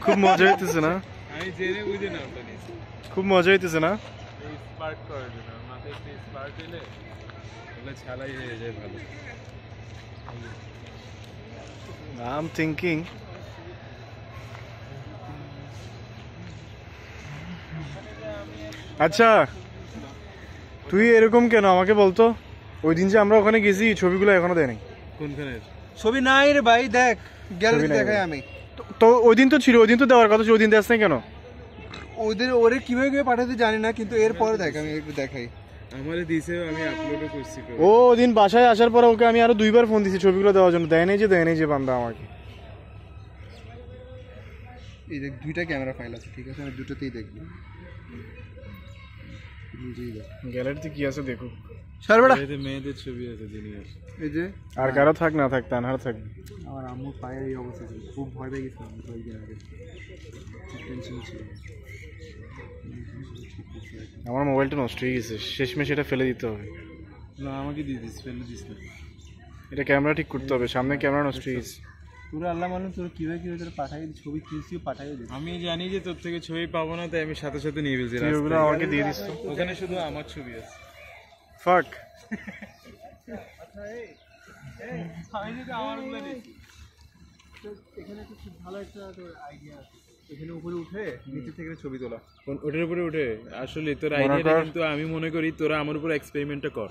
খুব মজা হইতেছে না? আমি জেনে বুঝে না ওটা নিয়েছি। খুব মজা হইতেছে না? স্পার্ক করার জন্য মাথায় একটু স্পার্ক এলে ওগুলো ছালাই হয়ে যায় ভালো। I'm thinking আচ্ছা তুই এরকম কেন আমাকে বলতো? ওই দিন যে আমরা ওখানে গেছি ছবিগুলো এখনো দেয় নাই। কোনখানে ছবি নাই রে ভাই, দেখ গ্যালারি দেখাই আমি। তো ওই দিন তো ছিল, ওই দিন তো দেওয়ার কথা ছিল, ওই দিন দেখ নাই কেন? ওদের ওরে কিভাবে পাঠাতে জানি না, কিন্তু এরপরে দেখ আমি একটু দেখাই। আমারে দিছে, আমি আপলোডও করছি। ও দিন বাসায় আসার পরে ওকে আমি আরো 2বার ফোন দিছি ছবিগুলো দেওয়ার জন্য, দেয় নাই যে বান্দা আমাকে। এই দেখ 2টা ক্যামেরা ফাইল আছে, ঠিক আছে আমি দুটোতেই দেখবো। গ্যালারিতে কি আছে দেখো। সরবেড়া মেয়েদের ছবি আছে দুনিয়ার। এই যে আর কারো থাক না থাক তানহার থাক। আমার আম্মুর পায়ের এই অবস্থা ছিল, খুব ভয় পেয়ে গেছিলাম কয়েকদিন আগে, টেনশন ছিল। আমার মোবাইলটা নষ্ট হয়ে গেছে, শেষমেশ এটা ফেলে দিতে হবে। না আমাকে দিয়ে দিস, ফেলে দিস না। এটা ক্যামেরা ঠিক করতে হবে, সামনে ক্যামেরা নষ্ট হয়ে গেছে। পুরো আল্লাহ মানুষ তোর কিভাবে তোর পাঠাই ছবি তুলছিও পাঠাই দিস। আমি জানি যে তোর থেকে ছবি পাবো না, তাই আমি সাথে সাথে নিয়ে ফেলছি। তুই ওগুলো আমাকে দিয়ে দিস তো। ওখানে শুধু আমার ছবি আছে। ফাক আমি যদি আমারগুলো নিচ্ছি। এখানে তো খুব ভালো একটা তোর আইডিয়া আছে, এখানে উপরে উঠে নিচে থেকে ছবি তোলা। ওটার উপরে উঠে আসলে তোর আইডিয়াটা, কিন্তু আমি মনে করি তোরা আমার উপর এক্সপেরিমেন্টটা কর।